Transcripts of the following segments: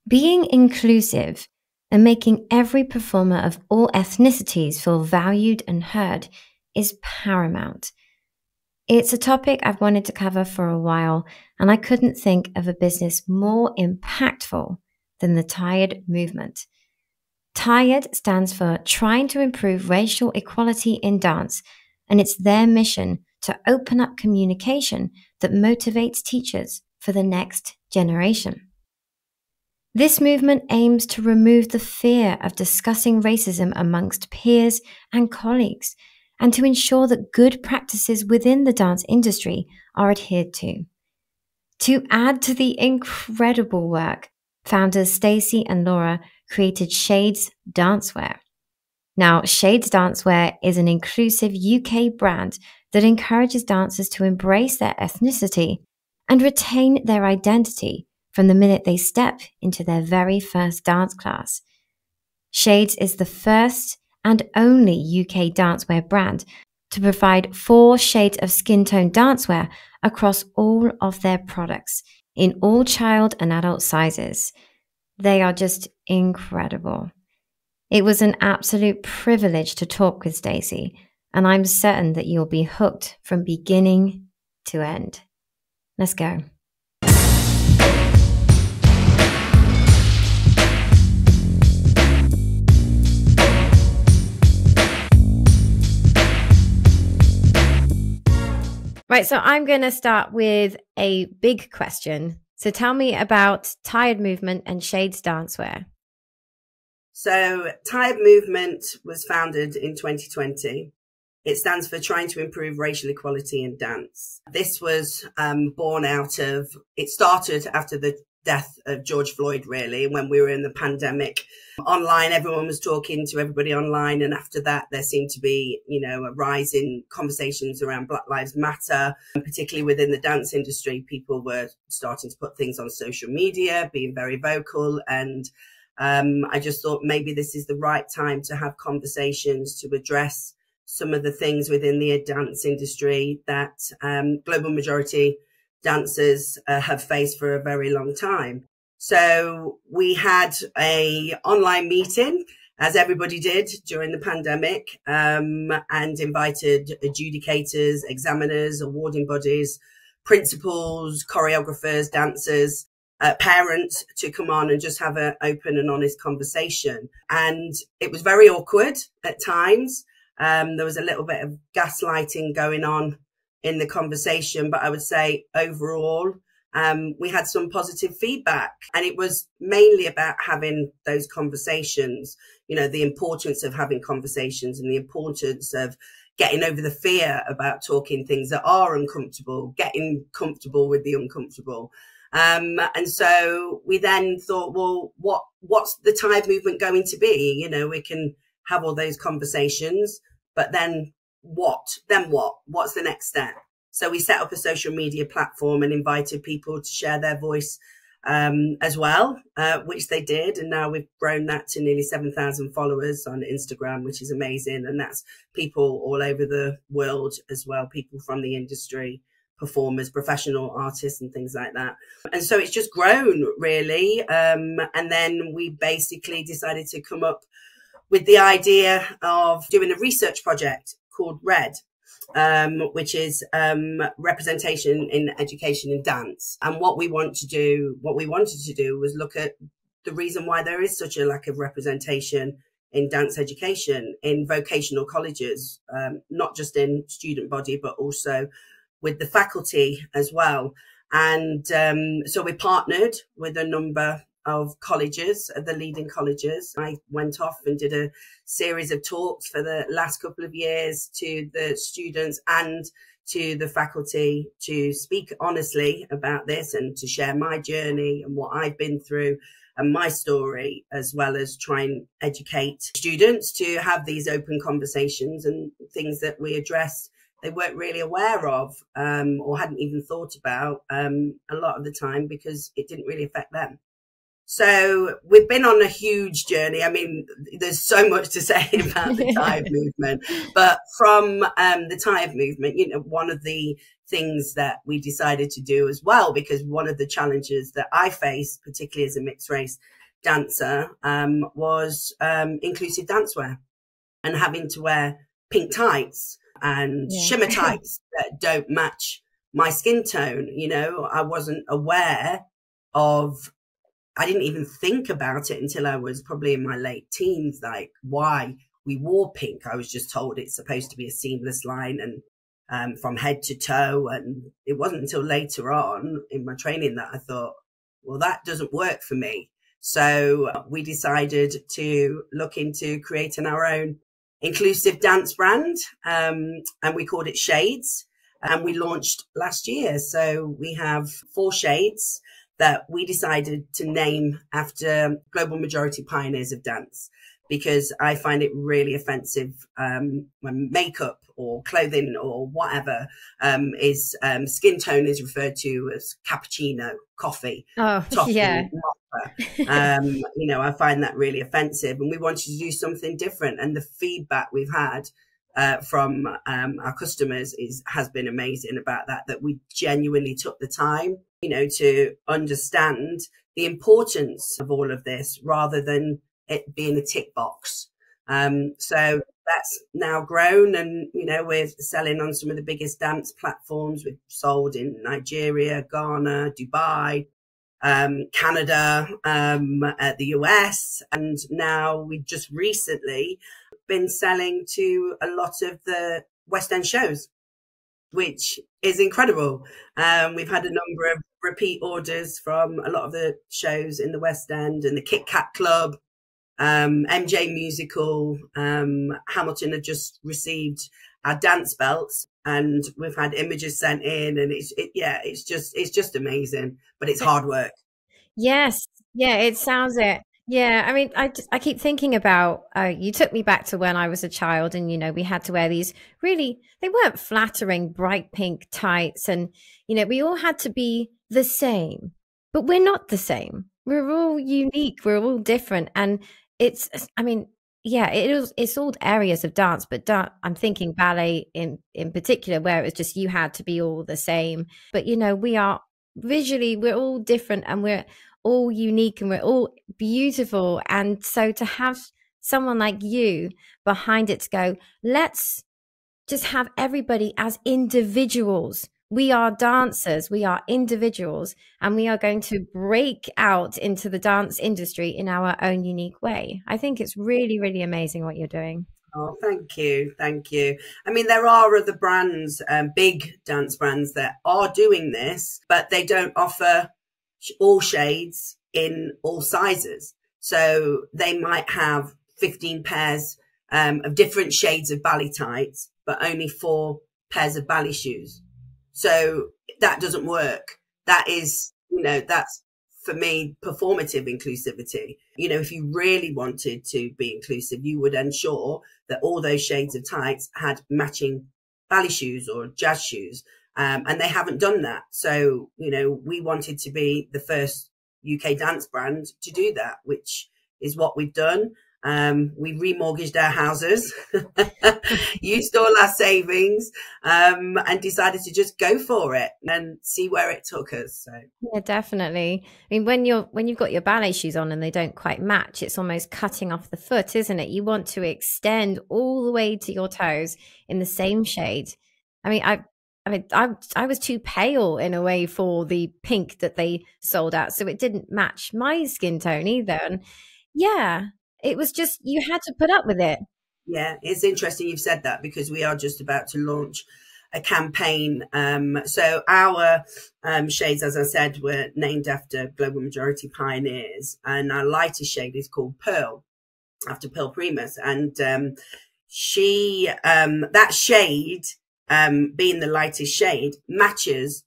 Being inclusive and making every performer of all ethnicities feel valued and heard is paramount. It's a topic I've wanted to cover for a while, and I couldn't think of a business more impactful than the TIRED movement. TIRED stands for Trying to Improve Racial Equality in Dance, and it's their mission to open up communication that motivates teachers for the next generation. This movement aims to remove the fear of discussing racism amongst peers and colleagues, and to ensure that good practices within the dance industry are adhered to. To add to the incredible work, founders Stacey and Laura created Shades Dancewear. Now, Shades Dancewear is an inclusive UK brand that encourages dancers to embrace their ethnicity and retain their identity from the minute they step into their very first dance class. Shades is the first and only UK dancewear brand to provide 4 shades of skin tone dancewear across all of their products in all child and adult sizes. They are just incredible. It was an absolute privilege to talk with Stacey, and I'm certain that you'll be hooked from beginning to end. Let's go. Right, so I'm going to start with a big question. So tell me about TIRED Movement and Shades Dancewear. So TIRED Movement was founded in 2020. It stands for Trying to Improve Racial Equality in Dance. This was born out of, it started after the death of George Floyd, really, when we were in the pandemic. Online, everyone was talking to everybody online. And after that, there seemed to be, a rise in conversations around Black Lives Matter, and particularly within the dance industry. People were starting to put things on social media, being very vocal. And I just thought maybe this is the right time to have conversations to address some of the things within the dance industry that global majority dancers have faced for a very long time. So we had a online meeting, as everybody did during the pandemic, and invited adjudicators, examiners, awarding bodies, principals, choreographers, dancers, parents to come on and just have an open and honest conversation. And it was very awkward at times. There was a little bit of gaslighting going on in the conversation, but I would say overall, we had some positive feedback, and it was mainly about having those conversations, the importance of having conversations and the importance of getting over the fear about talking things that are uncomfortable, getting comfortable with the uncomfortable. And so we then thought, well, what's the TIRED movement going to be? We can have all those conversations, but then what? What's the next step? So we set up a social media platform and invited people to share their voice as well, which they did. And now we've grown that to nearly 7,000 followers on Instagram, which is amazing. And that's people all over the world as well, people from the industry, performers, professional artists and things like that. And so it's just grown, really. And then we basically decided to come up with the idea of doing a research project called RED, which is representation in education and dance. And what we wanted to do was look at the reason why there is such a lack of representation in dance education in vocational colleges, not just in student body, but also with the faculty as well. And so we partnered with a number of colleges, the leading colleges. I went off and did a series of talks for the last couple of years to the students and to the faculty to speak honestly about this and to share my journey and what I've been through and my story, as well as try and educate students to have these open conversations and things that we addressed they weren't really aware of or hadn't even thought about a lot of the time because it didn't really affect them. So we've been on a huge journey. I mean, there's so much to say about the Tide movement, but from the Tide movement, you know, one of the things that we decided to do as well, because one of the challenges that I face, particularly as a mixed race dancer, was inclusive dancewear and having to wear pink tights and shimmer tights that don't match my skin tone. You know, I wasn't aware of, I didn't even think about it until I was probably in my late teens, like why we wore pink. I was just told it's supposed to be a seamless line and from head to toe. And it wasn't until later on in my training that I thought, well, that doesn't work for me. So we decided to look into creating our own inclusive dance brand, and we called it Shades, and we launched last year. So we have 4 shades that we decided to name after global majority pioneers of dance, because I find it really offensive when makeup or clothing or whatever is skin tone is referred to as cappuccino, coffee, toffee, mocha. You know, I find that really offensive, and we wanted to do something different. And the feedback we've had from our customers has been amazing about that we genuinely took the time, you know, to understand the importance of all of this rather than it being a tick box. So that's now grown, and, you know, we're selling on some of the biggest dance platforms. We've sold in Nigeria, Ghana, Dubai, Canada, the US, and now we've just recently been selling to a lot of the West End shows, which is incredible. We've had a number of repeat orders from a lot of the shows in the West End and the Kit Kat Club, MJ Musical. Hamilton had just received our dance belts, and we've had images sent in, and it's just amazing, but it's hard work. Yes. Yeah, it sounds it. Yeah, I mean, I keep thinking about, you took me back to when I was a child, and, you know, we had to wear these really, they weren't flattering bright pink tights, and, you know, we all had to be the same, but we're not the same. We're all unique. We're all different. And it's, I mean, yeah, it's all areas of dance, but I'm thinking ballet in particular, where it was just, you had to be all the same. But, you know, we are visually, we're all different, and we're all unique, and we're all beautiful. And so to have someone like you behind it to go, let's just have everybody as individuals. We are dancers, we are individuals, and we are going to break out into the dance industry in our own unique way. I think it's really, really amazing what you're doing. Oh, thank you. Thank you. I mean, there are other brands, big dance brands that are doing this, but they don't offer all shades in all sizes. So they might have 15 pairs of different shades of ballet tights, but only 4 pairs of ballet shoes. So that doesn't work. That is, you know, that's for me, performative inclusivity. You know, if you really wanted to be inclusive, you would ensure that all those shades of tights had matching ballet shoes or jazz shoes. And they haven't done that. So, you know, we wanted to be the first UK dance brand to do that, which is what we've done. We remortgaged our houses, used all our savings, and decided to just go for it and see where it took us. So yeah, definitely. I mean, when you've got your ballet shoes on and they don't quite match, it's almost cutting off the foot, isn't it? You want to extend all the way to your toes in the same shade. I mean, I was too pale in a way for the pink that they sold out, so it didn't match my skin tone either. And yeah, it was just, you had to put up with it. Yeah, it's interesting you've said that, because we are just about to launch a campaign. So our shades, as I said, were named after global majority pioneers, and our lighter shade is called Pearl, after Pearl Primus. And that shade, being the lightest shade, matches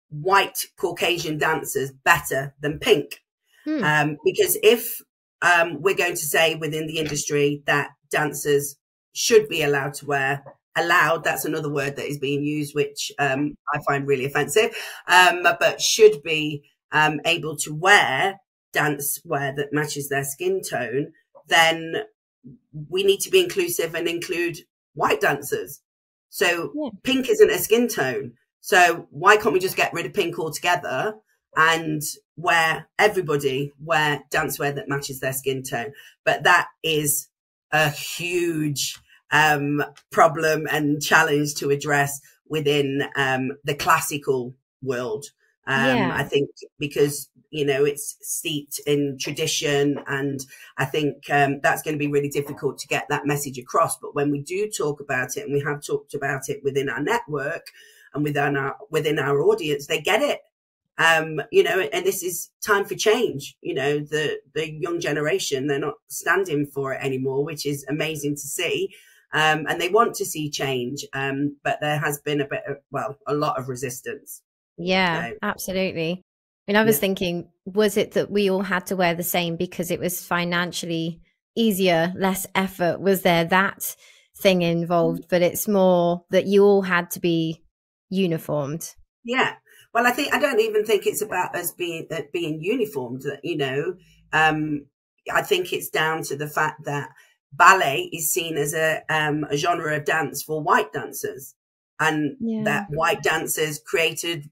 white Caucasian dancers better than pink. Because if we're going to say within the industry that dancers should be allowed to wear, that's another word that is being used, which I find really offensive, but should be able to wear dance wear that matches their skin tone, then we need to be inclusive and include white dancers. So pink isn't a skin tone. So why can't we just get rid of pink altogether and everybody wear dancewear that matches their skin tone? But that is a huge problem and challenge to address within the classical world. I think because, you know, it's steeped in tradition, and I think that's going to be really difficult to get that message across. But when we do talk about it, and we have talked about it within our network and within our audience, they get it. You know, and this is time for change. You know, the young generation, they're not standing for it anymore, which is amazing to see. And they want to see change. But there has been a lot of resistance. Yeah, absolutely. I mean, I was thinking, was it that we all had to wear the same because it was financially easier, less effort? Was there that thing involved? But it's more that you all had to be uniformed. Yeah. Well, I don't even think it's about us being uniformed. That, you know, I think it's down to the fact that ballet is seen as a genre of dance for white dancers, and that white dancers created,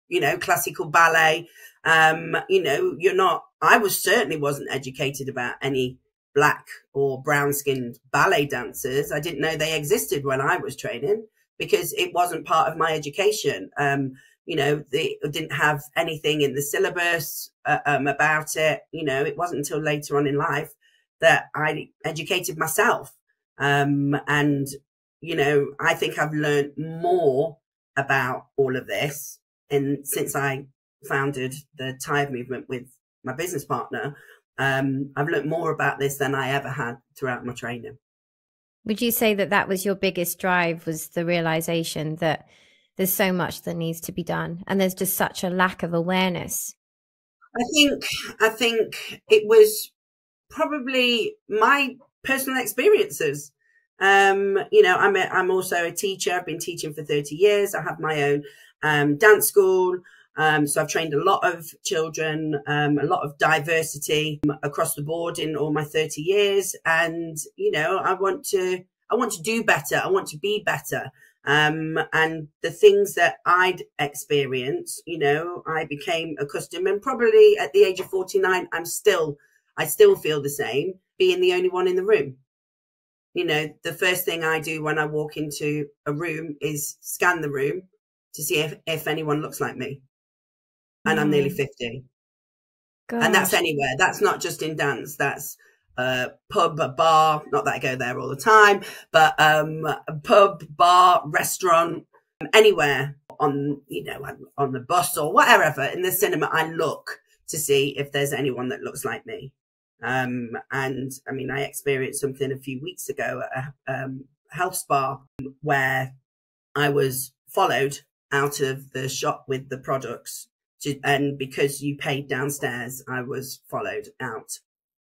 you know, classical ballet. You know, I certainly wasn't educated about any black or brown skinned ballet dancers. I didn't know they existed when I was training because it wasn't part of my education. You know, they didn't have anything in the syllabus about it. You know, it wasn't until later on in life that I educated myself. And, you know, I think I've learned more about all of this. And since I founded the Tired movement with my business partner, I've learned more about this than I ever had throughout my training. Would you say that that was your biggest drive, was the realization that there's so much that needs to be done and there's just such a lack of awareness? I think it was probably my personal experiences. You know, I'm also a teacher. I've been teaching for 30 years. I have my own dance school. So I've trained a lot of children, a lot of diversity across the board in all my 30 years. And, you know, I want to do better. I want to be better. And the things that I'd experienced, you know, I became accustomed, and probably at the age of 49, I still feel the same, being the only one in the room. You know, the first thing I do when I walk into a room is scan the room to see if anyone looks like me. And I'm nearly 50. Gosh. And that's anywhere. That's not just in dance. That's pub, a bar, not that I go there all the time, but a pub, bar, restaurant, anywhere, on, you know, on the bus or whatever, in the cinema, I look to see if there's anyone that looks like me. And I mean, I experienced something a few weeks ago at a health spa where I was followed out of the shop with the products and because you paid downstairs, I was followed out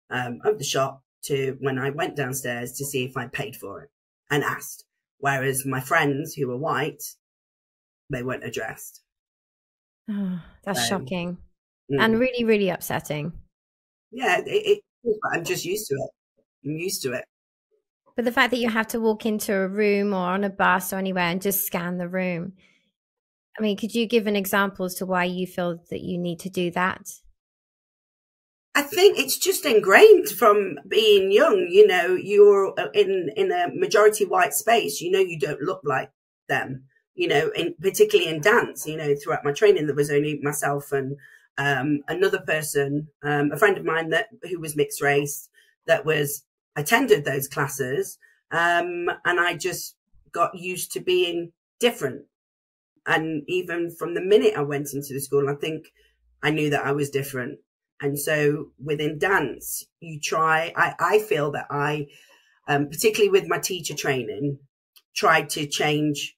of the shop to when I went downstairs to see if I paid for it and asked. Whereas my friends who were white, they weren't addressed. Oh, that's shocking and really, really upsetting. Yeah, I'm just used to it. I'm used to it. But the fact that you have to walk into a room or on a bus or anywhere and just scan the room. I mean, could you give an example as to why you feel that you need to do that? I think it's just ingrained from being young. You know, you're in a majority white space. You know, you don't look like them. You know, particularly in dance. You know, throughout my training, there was only myself and another person, a friend of mine who was mixed race, that attended those classes, and I just got used to being different. And even from the minute I went into the school, I think I knew that I was different. And so within dance, I feel that I, particularly with my teacher training, tried to change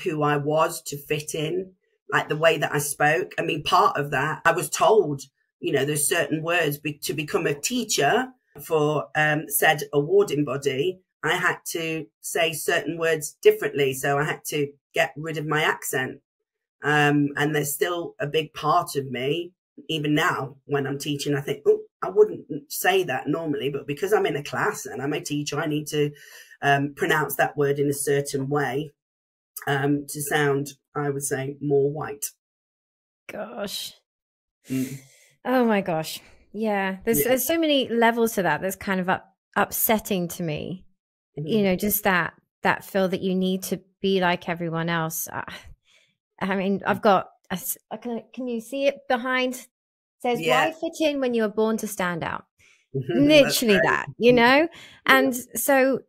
who I was to fit in, like the way that I spoke. I mean, part of that, I was told, you know, there's certain words to become a teacher for said awarding body. I had to say certain words differently. So I had to get rid of my accent. And there's still a big part of me even now when I'm teaching, I think, oh, I wouldn't say that normally, but because I'm in a class and I'm a teacher, I need to pronounce that word in a certain way to sound, I would say, more white. Gosh. Mm. Oh my gosh. Yeah. There's so many levels to that. That's kind of upsetting to me. You know, just that feel that you need to be like everyone else. I mean, I've got, can you see it behind? It says, why fit in when you were born to stand out? Literally that, you know? And so,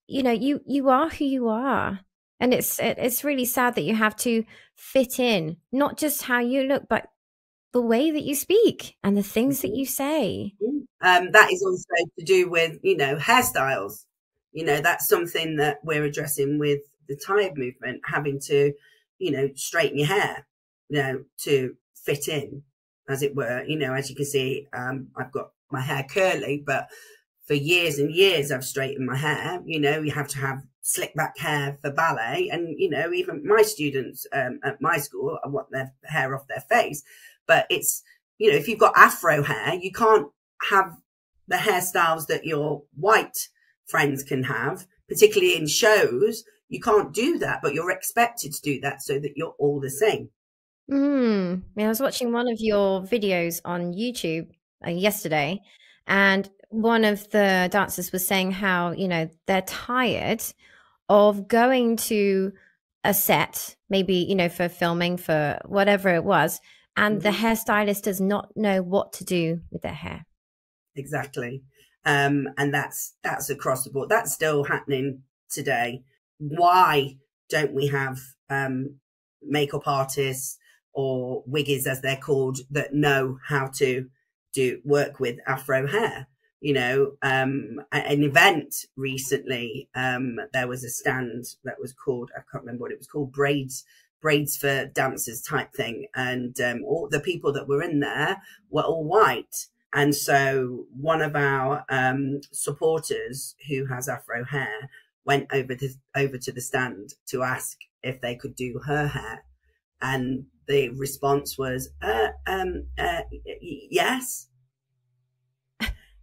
you know, you are who you are. And it's really sad that you have to fit in, not just how you look, but the way that you speak and the things that you say. That is also to do with, you know, hairstyles. You know, that's something that we're addressing with the Tide movement, having to, you know, straighten your hair, you know, to fit in, as it were. You know, as you can see, I've got my hair curly, but for years and years I've straightened my hair. You know, you have to have slick back hair for ballet. And, you know, even my students at my school, I want their hair off their face. But it's, you know, if you've got afro hair, you can't have the hairstyles that your white friends can have, particularly in shows. You can't do that, but you're expected to do that so that you're all the same. Yeah, I was watching one of your videos on YouTube yesterday, and one of the dancers was saying how, you know, they're tired of going to a set, maybe, you know, for filming, for whatever it was, and the hairstylist does not know what to do with their hair. Exactly. And that's across the board. That's still happening today. Why don't we have makeup artists or wiggies, as they're called, that know how to work with afro hair? You know, an event recently, there was a stand that was called, I can't remember what it was called, braids for dancers type thing. And all the people that were in there were all white. And so one of our supporters who has afro hair went over to the stand to ask if they could do her hair. And the response was, yes.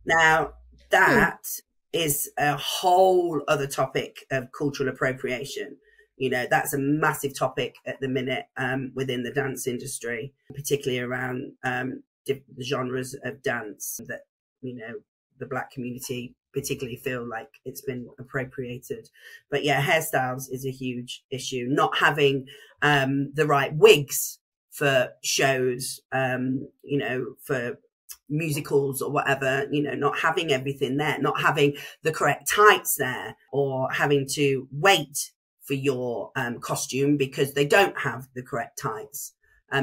Now, that is a whole other topic of cultural appropriation. You know, that's a massive topic at the minute within the dance industry, particularly around the genres of dance that, you know, the Black community particularly feel like it's been appropriated. But yeah, hairstyles is a huge issue. Not having the right wigs for shows, you know, for musicals or whatever, you know, not having everything there, not having the correct tights there, or having to wait for your costume because they don't have the correct tights,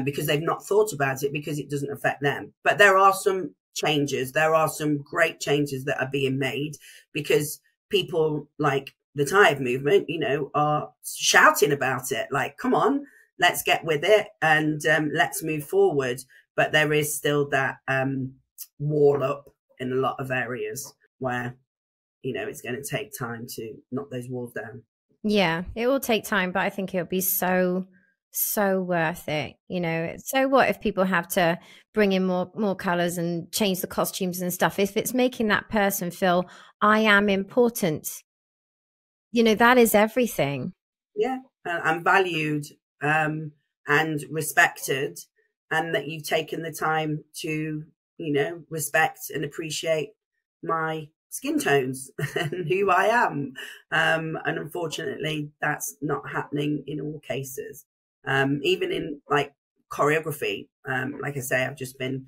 because they've not thought about it, because it doesn't affect them. But there are some changes. There are some great changes that are being made because people like the Tide movement, you know, are shouting about it. Like, come on, let's get with it and let's move forward. But there is still that wall up in a lot of areas where, you know, it's going to take time to knock those walls down. Yeah, it will take time, but I think it'll be so worth it. You know, so what if people have to bring in more colors and change the costumes and stuff? If it's making that person feel I am important, you know, that is everything. Yeah, I'm valued and respected, and that you've taken the time to, you know, respect and appreciate my skin tones and who I am. And unfortunately, that's not happening in all cases. Even in like choreography, like I say, I've just been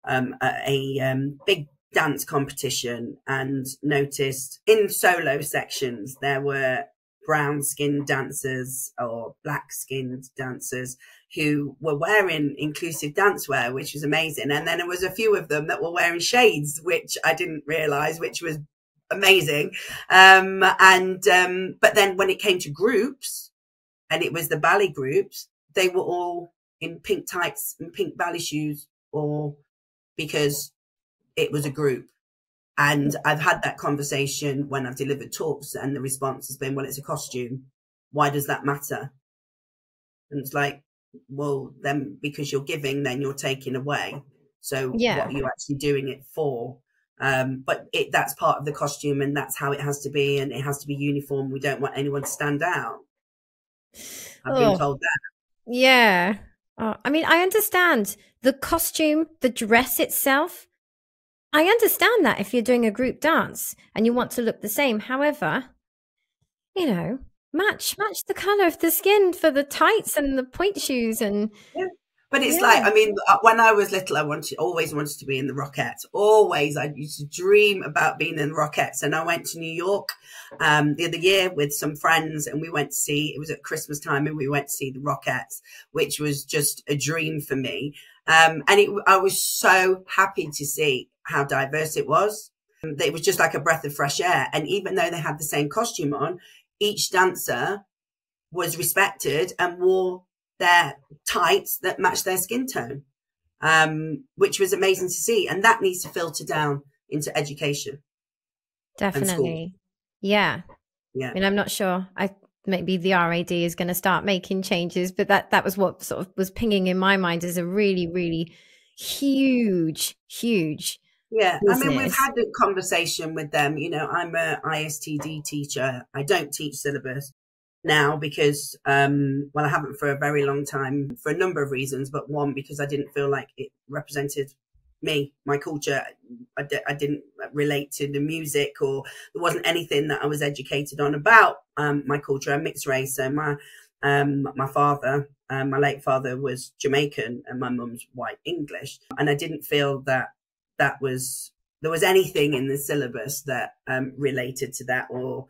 at a big dance competition and noticed in solo sections there were brown skinned dancers or black skinned dancers who were wearing inclusive dancewear, which was amazing. And then there was a few of them that were wearing shades, which I didn't realize, which was amazing. But then when it came to groups, and it was the ballet groups, they were all in pink tights and pink ballet shoes, or because it was a group. And I've had that conversation when I've delivered talks, and the response has been, well, it's a costume. Why does that matter? And it's like, well, then because you're giving, then you're taking away. So what Yeah. are you actually doing it for? But that's part of the costume, and that's how it has to be, and it has to be uniform. We don't want anyone to stand out. I've been Oh, told that. yeah. Oh, I mean, I understand the costume, the dress itself. I understand that if you're doing a group dance and you want to look the same. However, match the color of the skin for the tights and the point shoes and Yeah. But it's like, yeah. I mean, when I was little, always wanted to be in the Rockettes. Always, I used to dream about being in the Rockettes. And I went to New York the other year with some friends, and we went to see. It was at Christmas time, and we went to see the Rockettes, which was just a dream for me. I was so happy to see how diverse it was. It was just like a breath of fresh air. And even though they had the same costume on, each dancer was respected and wore their tights that matched their skin tone, which was amazing to see. And that needs to filter down into education and school. Definitely. Yeah. Yeah. I mean, I'm not sure. Maybe the RAD is going to start making changes, but that was what sort of was pinging in my mind as a really, really huge Yeah. I mean, we've business. had a conversation with them. I'm a ISTD teacher. I don't teach syllabus now because, well, I haven't for a very long time for a number of reasons, but one, because I didn't feel like it represented me, my culture. I didn't relate to the music, or there wasn't anything that I was educated on about my culture. I'm mixed race. So my father, my late father, was Jamaican and my mum's white English. And I didn't feel that there was anything in the syllabus that related to that, or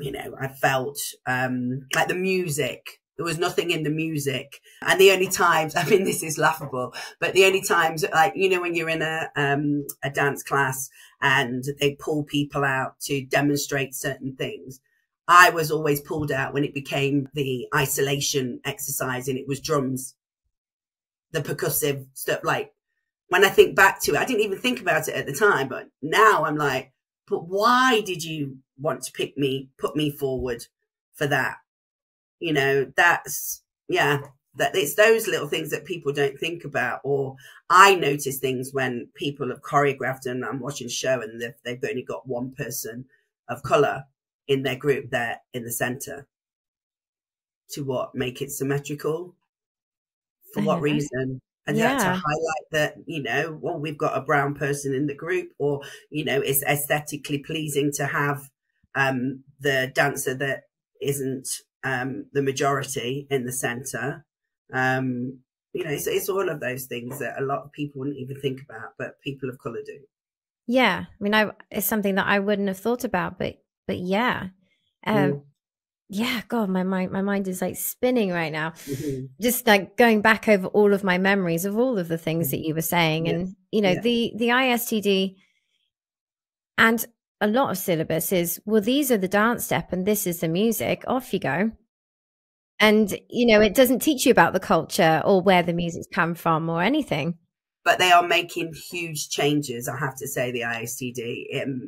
I felt like the music. There was nothing in the music. And the only times, I mean, this is laughable, but the only times, like, when you're in a dance class and they pull people out to demonstrate certain things, I was always pulled out when it became the isolation exercise and it was drums, the percussive stuff. Like, when I think back to it, I didn't even think about it at the time, but now I'm like, but why did you want to put me forward for that? That it's those little things that people don't think about. Or I notice things when people have choreographed and I'm watching a show and they've only got one person of color in their group there in the center. To make it symmetrical? For what reason? And to highlight that, well, we've got a brown person in the group, or, it's aesthetically pleasing to have the dancer that isn't the majority in the center. It's all of those things that a lot of people wouldn't even think about, but people of color do. Yeah. I mean, it's something that I wouldn't have thought about, but yeah. Yeah, God, my mind is like spinning right now. Just like going back over all of my memories of all of the things that you were saying. Yeah. And, the ISTD and a lot of syllabus is, well, these are the dance step and this is the music. Off you go. And, it doesn't teach you about the culture or where the music's come from or anything. But they are making huge changes, I have to say, the ISTD.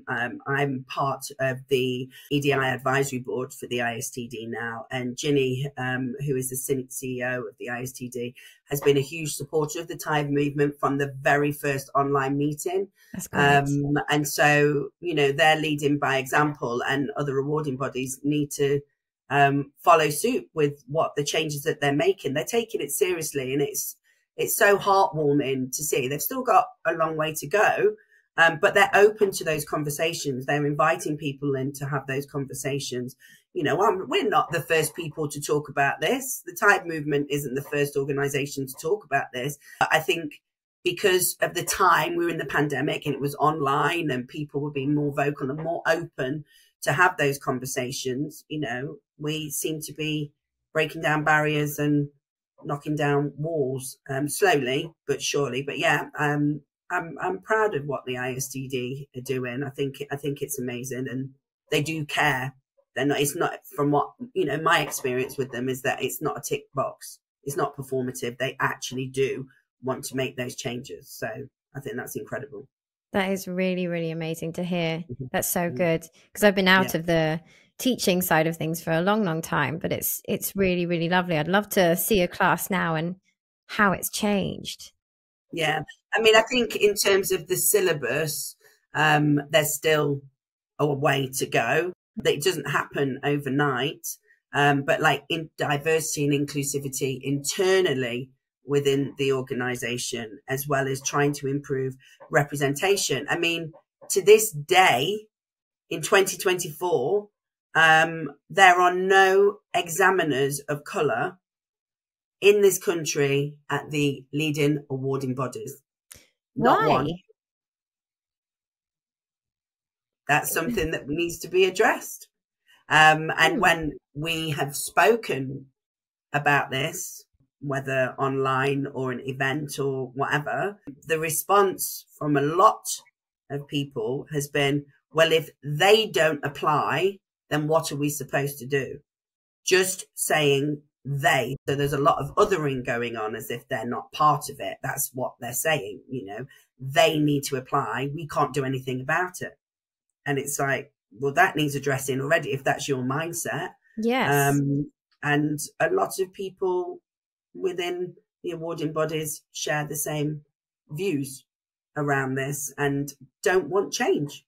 I'm part of the EDI advisory board for the ISTD now. And Ginny, who is the CEO of the ISTD, has been a huge supporter of the Tide movement from the very first online meeting. That's great. And so, they're leading by example, and other awarding bodies need to follow suit with what the changes that they're making. They're taking it seriously, and it's so heartwarming to see. They've still got a long way to go, but they're open to those conversations. They're inviting people in to have those conversations. We're not the first people to talk about this. The Tide movement isn't the first organization to talk about this. I think because of the time we were in the pandemic and it was online and people were being more vocal and more open to have those conversations, we seem to be breaking down barriers and knocking down walls, slowly but surely. But yeah, I'm proud of what the ISTD are doing. I think it's amazing, and they do care. It's not, from what my experience with them is that it's not a tick box. It's not performative. They actually do want to make those changes. So I think that's incredible. That is really, really amazing to hear. That's so good, because I've been out of the teaching side of things for a long time, but it's really, really lovely. I'd love to see a class now and how it's changed. Yeah. I mean, I think in terms of the syllabus, there's still a way to go. That it doesn't happen overnight, but like in diversity and inclusivity internally within the organization, as well as trying to improve representation. I mean, to this day, in 2024, there are no examiners of colour in this country at the leading awarding bodies. Not Why? one. That's something that needs to be addressed. And when we have spoken about this, whether online or an event or whatever, the response from a lot of people has been, well, if they don't apply, then what are we supposed to do? Just saying they. So there's a lot of othering going on as if they're not part of it. That's what they're saying, you know, they need to apply. We can't do anything about it. And it's like, well, that needs addressing already if that's your mindset. Yes. And a lot of people within the awarding bodies share the same views around this and don't want change.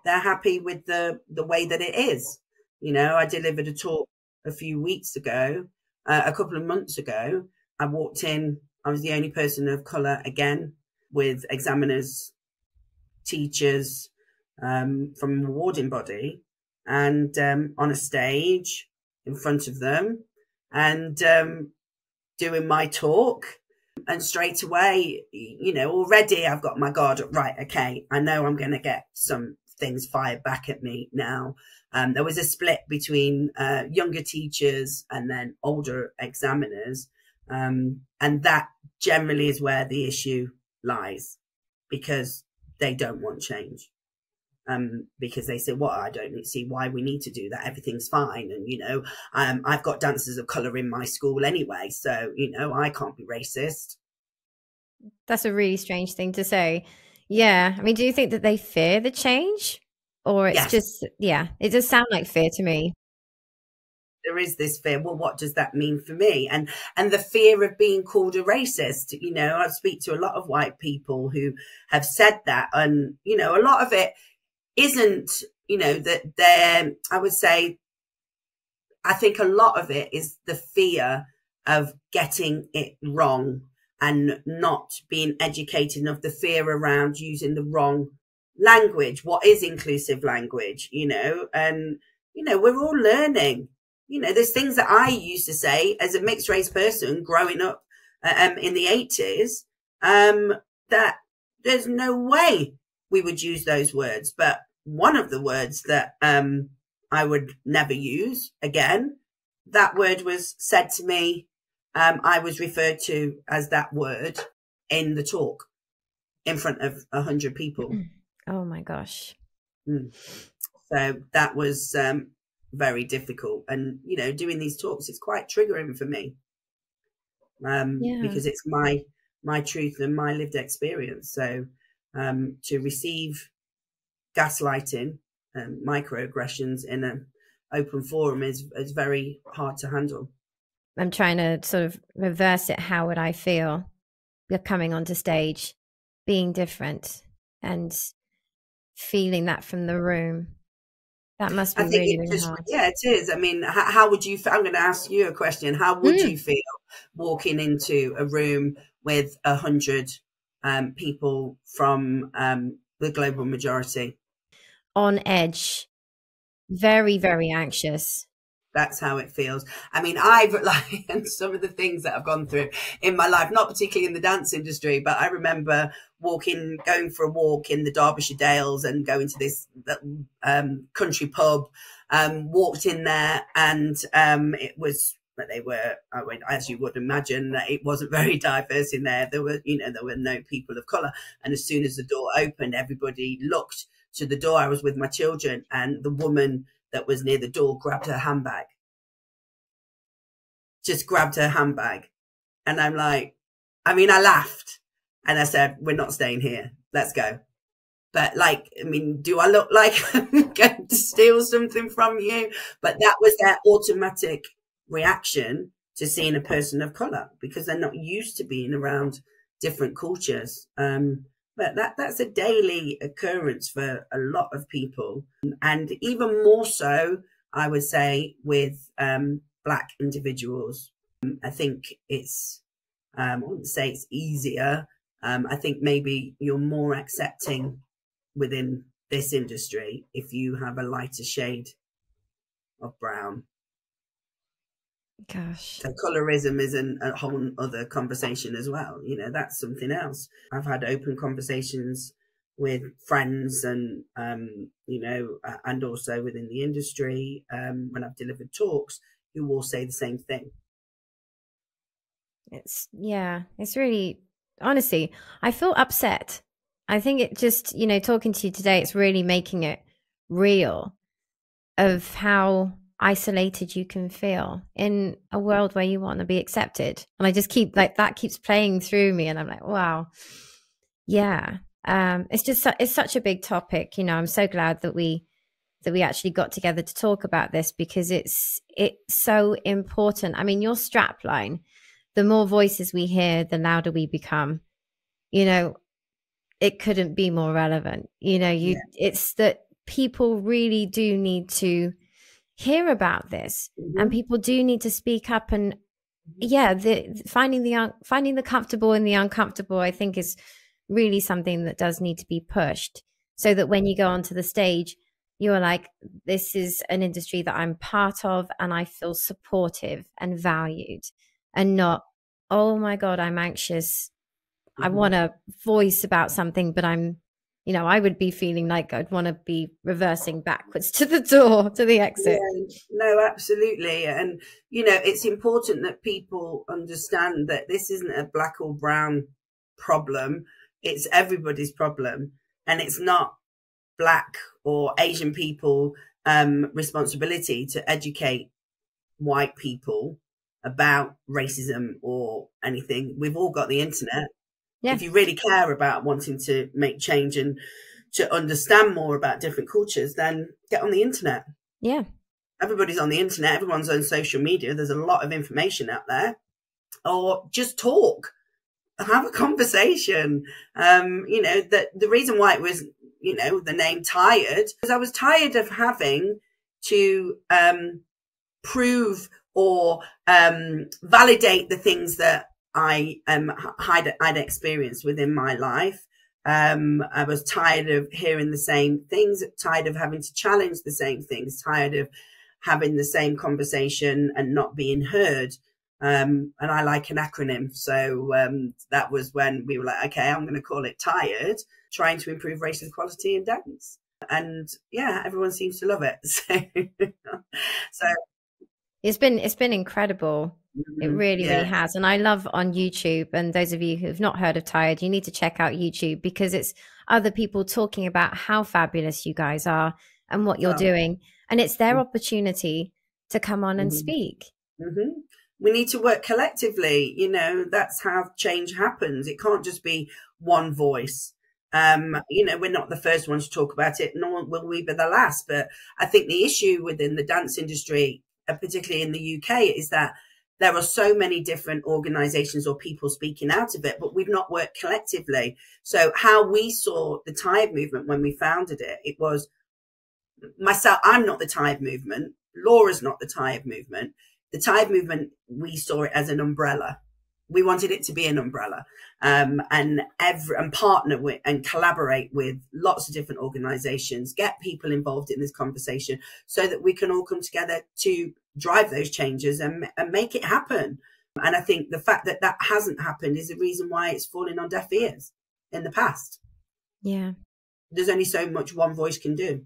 They're happy with the way that it is. You know, I delivered a talk a few weeks ago, a couple of months ago. I walked in, I was the only person of colour again, with examiners, teachers, from an awarding body, and on a stage in front of them, and doing my talk. And straight away, you know, already I've got my guard up. Right, okay, I know I'm going to get some things fired back at me now. There was a split between younger teachers and then older examiners. And that generally is where the issue lies, because they don't want change. Because they say, well, I don't see why we need to do that. Everything's fine. And, you know, I've got dancers of colour in my school anyway. So, you know, I can't be racist. That's a really strange thing to say. Yeah. I mean, do you think that they fear the change? Or it's just, yeah, it does sound like fear to me. There is this fear. Well, what does that mean for me? And the fear of being called a racist. You know, I speak to a lot of white people who have said that. And, you know, a lot of it isn't, you know, that they're, I would say, I think a lot of it is the fear of getting it wrong and not being educated enough, the fear around using the wrong language. What is inclusive language, you know? And, you know, we're all learning. You know, there's things that I used to say as a mixed race person growing up in the 80s, that there's no way we would use those words. But one of the words that I would never use again, that word was said to me. I was referred to as that word in the talk in front of 100 people. Oh my gosh. So that was very difficult. And, you know, doing these talks is quite triggering for me, because it's my truth and my lived experience. So to receive gaslighting and microaggressions in an open forum is very hard to handle. I'm trying to sort of reverse it. How would I feel coming onto stage, being different and feeling that from the room? That must be really, really hard. Yeah, it is. I mean, how would you feel? I'm going to ask you a question. How would you feel walking into a room with 100 people from the global majority? On edge. Very, very anxious. That's how it feels. I mean, and some of the things that I've gone through in my life, not particularly in the dance industry, but I remember going for a walk in the Derbyshire Dales and going to this country pub, walked in there, and it was, as you would imagine, it wasn't very diverse in there. There were no people of colour. And as soon as the door opened, everybody looked to the door. I was with my children, and the woman that was near the door grabbed her handbag. Just grabbed her handbag. And I'm like, I mean, I laughed and I said, we're not staying here. Let's go. But like, I mean, do I look like I'm going to steal something from you? But that was their automatic reaction to seeing a person of colour, because they're not used to being around different cultures. But that's a daily occurrence for a lot of people. And even more so, I would say, with Black individuals. I think it's, I wouldn't say it's easier. I think maybe you're more accepting within this industry if you have a lighter shade of brown. Gosh. So colorism is a whole other conversation as well. You know, that's something else. I've had open conversations with friends and, you know, and also within the industry, when I've delivered talks, who will say the same thing. It's really, honestly, I feel upset. I think it just, you know, talking to you today, it's really making it real of how isolated you can feel in a world where you want to be accepted. And I just keep like that keeps playing through me, and I'm like, wow, yeah. It's such a big topic. You know, I'm so glad that we actually got together to talk about this, because it's so important. I mean, your strap line, the more voices we hear, the louder we become. You know, it couldn't be more relevant. You know, it's that people really do need to hear about this, and people do need to speak up. And finding the comfortable in the uncomfortable, I think, is really something that does need to be pushed, so that when you go onto the stage, you're like, this is an industry that I'm part of, and I feel supportive and valued, and not, oh my God, I'm anxious. I want a voice about something, but I'm, you know, I would be feeling like I'd want to be reversing backwards to the door, to the exit. Yeah, no, absolutely. And, you know, it's important that people understand that this isn't a black or brown problem. It's everybody's problem. And it's not Black or Asian people responsibility to educate white people about racism or anything. We've all got the internet. Yeah. If you really care about wanting to make change and to understand more about different cultures, then get on the internet. Yeah. Everybody's on the internet. Everyone's on social media. There's a lot of information out there. Or just talk, have a conversation. You know, the reason why it was, you know, the name Tired, because I was tired of having to prove or validate the things that I'd experienced within my life. I was tired of hearing the same things, tired of having to challenge the same things, tired of having the same conversation and not being heard. And I like an acronym. So that was when we were like, okay, I'm going to call it Tired, trying to improve racial equality in dance. And yeah, everyone seems to love it. So it's been incredible. It really, really has. And I love on YouTube, and those of you who have not heard of Tired, you need to check out YouTube, because it's other people talking about how fabulous you guys are and what you're doing. And it's their opportunity to come on and speak. We need to work collectively. You know, that's how change happens. It can't just be one voice. You know, we're not the first ones to talk about it, nor will we be the last. But I think the issue within the dance industry, particularly in the UK, is that there are so many different organizations or people speaking out of it, but we've not worked collectively. So how we saw the Tired movement when we founded it, it was myself. I'm not the Tired movement. Laura's not the Tired movement. The Tired movement, we saw it as an umbrella. We wanted it to be an umbrella, and partner with and collaborate with lots of different organizations, get people involved in this conversation so that we can all come together to drive those changes and make it happen. And I think the fact that that hasn't happened is the reason why it's fallen on deaf ears in the past. Yeah. There's only so much one voice can do.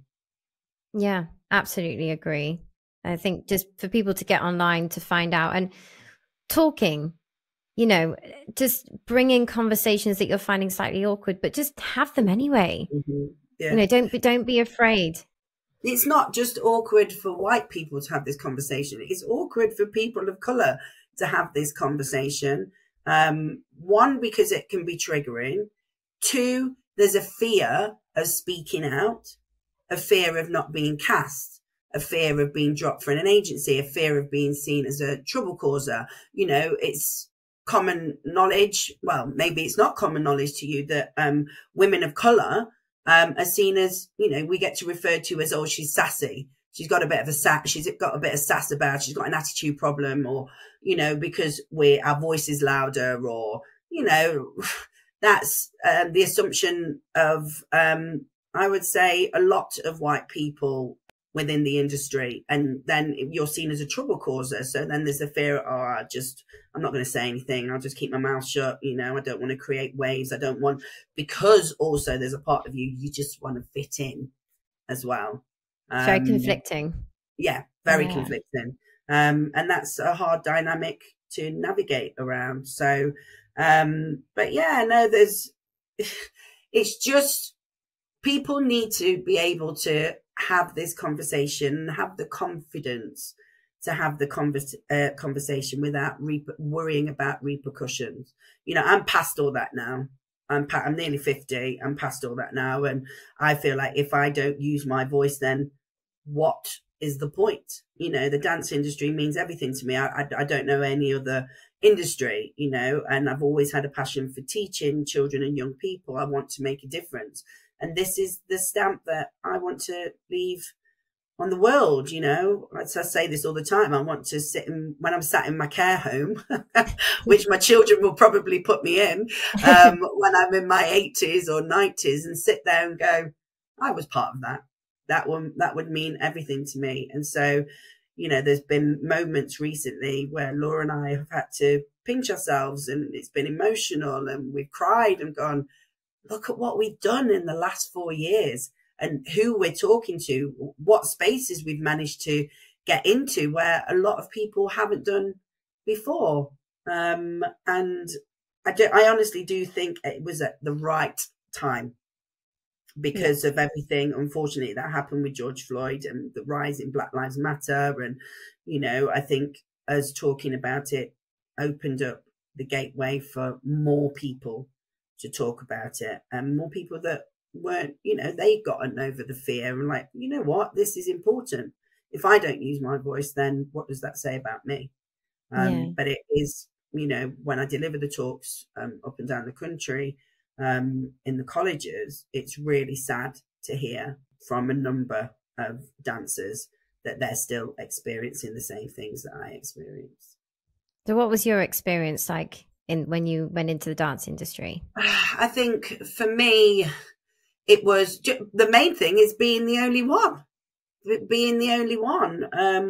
Yeah, absolutely agree. I think just for people to get online to find out and talking, you know, just bring in conversations that you're finding slightly awkward, but just have them anyway. Yeah. You know, don't be afraid. It's not just awkward for white people to have this conversation. It's awkward for people of color to have this conversation. One, because it can be triggering. Two, there's a fear of speaking out, a fear of not being cast, a fear of being dropped from an agency, a fear of being seen as a trouble causer. You know, it's common knowledge. Well, maybe it's not common knowledge to you that women of colour are seen as, you know, we get to refer to as, oh, she's sassy. She's got a bit of a sass. She's got a bit of sass about her. She's got an attitude problem, or, you know, because our voice is louder, or, you know, that's the assumption of, I would say, a lot of white people within the industry. And then you're seen as a trouble causer. So then there's the fear, oh, I'm not going to say anything. I'll just keep my mouth shut. You know, I don't want to create waves. I don't want, because also there's a part of you just want to fit in as well. Very conflicting. Yeah, very conflicting. And that's a hard dynamic to navigate around. So, but yeah, no, it's just, people need to be able to have this conversation, have the confidence to have the conversation without worrying about repercussions. You know, I'm past all that now. I'm nearly 50. I'm past all that now. And I feel like if I don't use my voice, then what is the point? You know, the dance industry means everything to me. I don't know any other industry, you know, and I've always had a passion for teaching children and young people. I want to make a difference. And this is the stamp that I want to leave on the world, you know. As I say this all the time, I want to when I'm sat in my care home, which my children will probably put me in, when I'm in my 80s or 90s, and sit there and go, I was part of that. That would mean everything to me. And so, you know, there's been moments recently where Laura and I have had to pinch ourselves, and it's been emotional, and we've cried and gone, look at what we've done in the last 4 years, and who we're talking to, what spaces we've managed to get into where a lot of people haven't done before. And I honestly do think it was at the right time, because of everything, unfortunately, that happened with George Floyd and the rise in Black Lives Matter. And, you know, I think us talking about it opened up the gateway for more people to talk about it, and more people that weren't, you know, they'd gotten over the fear and like, you know what, this is important. If I don't use my voice, then what does that say about me? But it is, you know, when I deliver the talks up and down the country, in the colleges, it's really sad to hear from a number of dancers that they're still experiencing the same things that I experienced. So what was your experience like when you went into the dance industry? I think for me, it was the main thing is being the only one,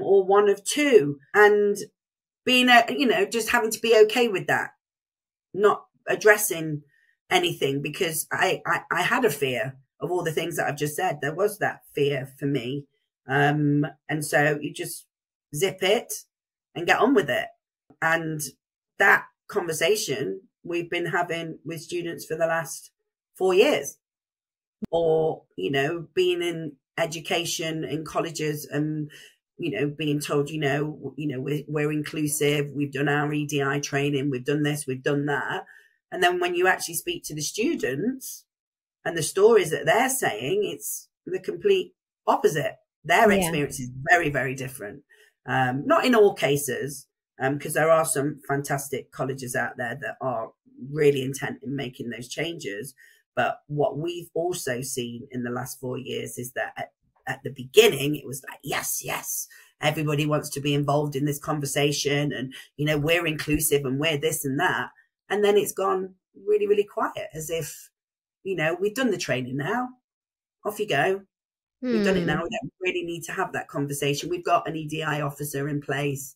or one of two, and being you know, just having to be okay with that, not addressing anything, because I had a fear of all the things that I've just said. There was that fear for me. And so you just zip it and get on with it. And that conversation we've been having with students for the last 4 years, or, you know, being in education in colleges and, you know, being told, you know, we're inclusive. We've done our EDI training. We've done this, we've done that. And then when you actually speak to the students and the stories that they're saying, it's the complete opposite. Their experience is very, very different. Not in all cases, because there are some fantastic colleges out there that are really intent in making those changes. But what we've also seen in the last 4 years is that at the beginning, it was like, yes, everybody wants to be involved in this conversation. And, you know, we're inclusive and we're this and that. And then it's gone really, really quiet, as if, you know, we've done the training now. Off you go. We've done it now. We don't really need to have that conversation. We've got an EDI officer in place,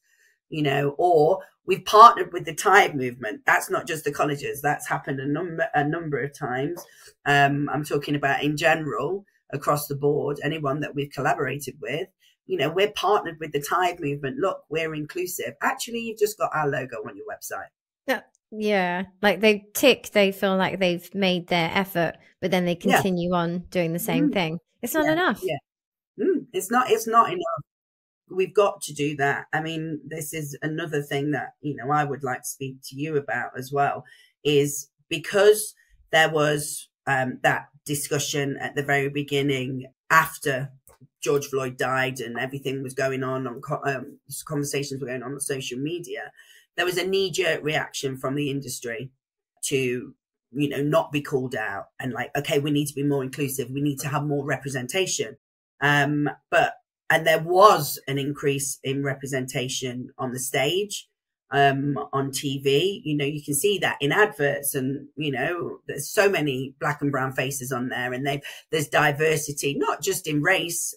you know, or we've partnered with the Tide movement. That's not just the colleges. That's happened a number of times. I'm talking about in general, across the board, anyone that we've collaborated with, you know, we're partnered with the Tide movement. Look, we're inclusive. Actually, you've just got our logo on your website. Yeah, like they feel like they've made their effort, but then they continue on doing the same thing. It's not enough. It's not enough. We've got to do that. I mean, this is another thing that, you know, I would like to speak to you about as well, is because there was that discussion at the very beginning after George Floyd died and everything was going on conversations were going on social media. there was a knee-jerk reaction from the industry to, you know, not be called out and like, okay, we need to be more inclusive. We need to have more representation. And there was an increase in representation on the stage, on TV. You know, you can see that in adverts, and, you know, there's so many black and brown faces on there, and there's diversity, not just in race,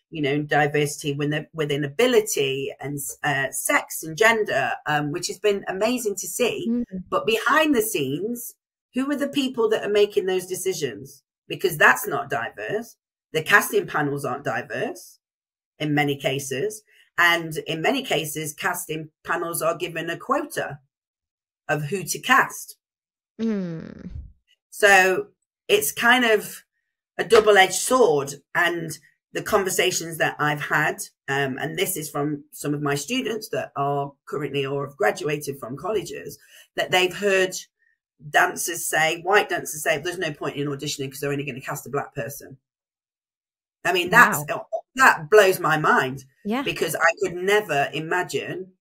you know, diversity within ability and sex and gender, which has been amazing to see. Mm-hmm. But behind the scenes, who are the people that are making those decisions? Because that's not diverse. The casting panels aren't diverse in many cases. And in many cases, casting panels are given a quota of who to cast. Mm. So it's kind of a double-edged sword. And the conversations that I've had, and this is from some of my students that are currently or have graduated from colleges, that they've heard dancers say, white dancers say, there's no point in auditioning because they're only going to cast a black person. I mean, that blows my mind. Yeah. Because I could never imagine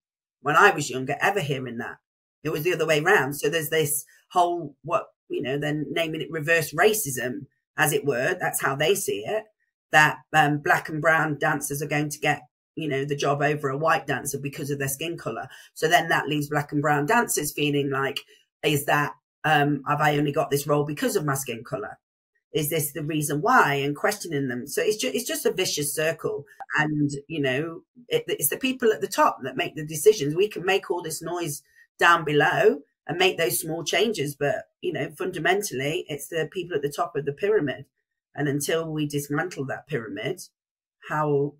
when I was younger ever hearing that. It was the other way around. So there's this whole, what, you know, then naming it reverse racism, as it were. That's how they see it. That black and brown dancers are going to get, you know, the job over a white dancer because of their skin color. So then that leaves black and brown dancers feeling like, is that, have I only got this role because of my skin color? Is this the reason why? And questioning them. So it's just a vicious circle. And, you know, it's the people at the top that make the decisions. We can make all this noise down below and make those small changes. But, you know, fundamentally, it's the people at the top of the pyramid. And until we dismantle that pyramid, how,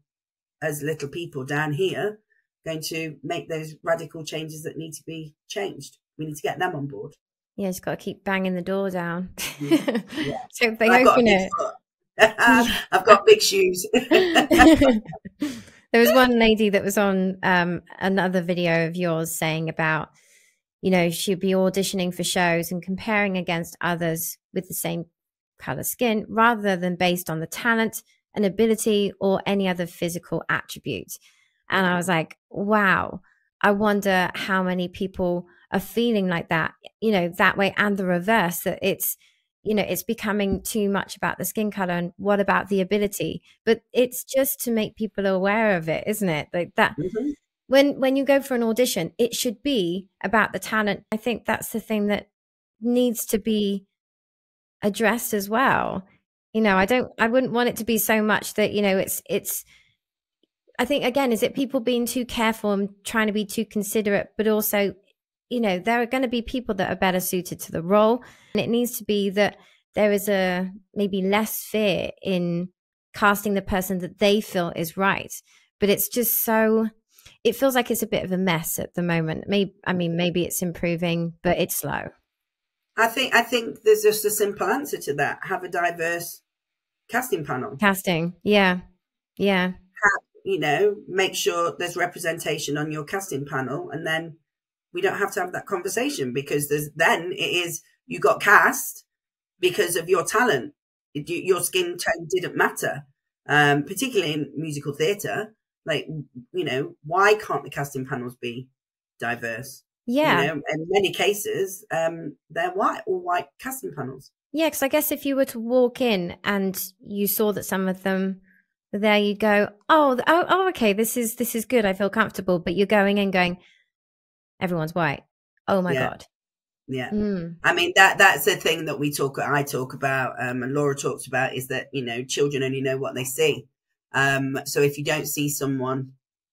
as little people down here, going to make those radical changes that need to be changed? We need to get them on board. Yeah, just got to keep banging the door down. Yeah. So if they open it. I've got big shoes. There was one lady that was on another video of yours saying about, you know, she'd be auditioning for shows and comparing against others with the same color skin rather than based on the talent and ability or any other physical attributes. And I was like, wow, I wonder how many people are feeling like that, you know, that way, and the reverse, that it's, you know, it's becoming too much about the skin color and what about the ability? But it's just to make people aware of it, isn't it? Like that. Mm-hmm. When you go for an audition, it should be about the talent. I think that's the thing that needs to be addressed as well. You know, I wouldn't want it to be so much that, you know, it's I think, again, is it people being too careful and trying to be too considerate, but also, you know, there are going to be people that are better suited to the role. And it needs to be that there is a maybe less fear in casting the person that they feel is right. But it's just so, it feels like it's a bit of a mess at the moment. Maybe it's improving, but it's slow. I think there's just a simple answer to that. Have a diverse casting panel. Casting. Yeah. Yeah. You know, make sure there's representation on your casting panel, and then we don't have to have that conversation, because you got cast because of your talent. Your skin tone didn't matter, particularly in musical theatre. Like, you know, why can't the casting panels be diverse? Yeah. You know, in many cases, they're all white casting panels. Yeah, because I guess if you were to walk in and you saw that some of them, there you go, oh, okay, this is good, I feel comfortable. But you're going in going, everyone's white. Oh my God. Yeah. I mean, that's the thing that I talk about, and Laura talks about, is that, you know, children only know what they see. So if you don't see someone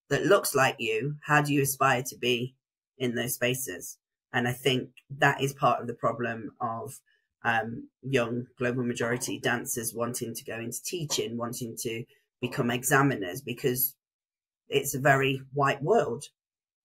that looks like you, how do you aspire to be in those spaces? And I think that is part of the problem of young global majority dancers wanting to go into teaching, wanting to become examiners, because it's a very white world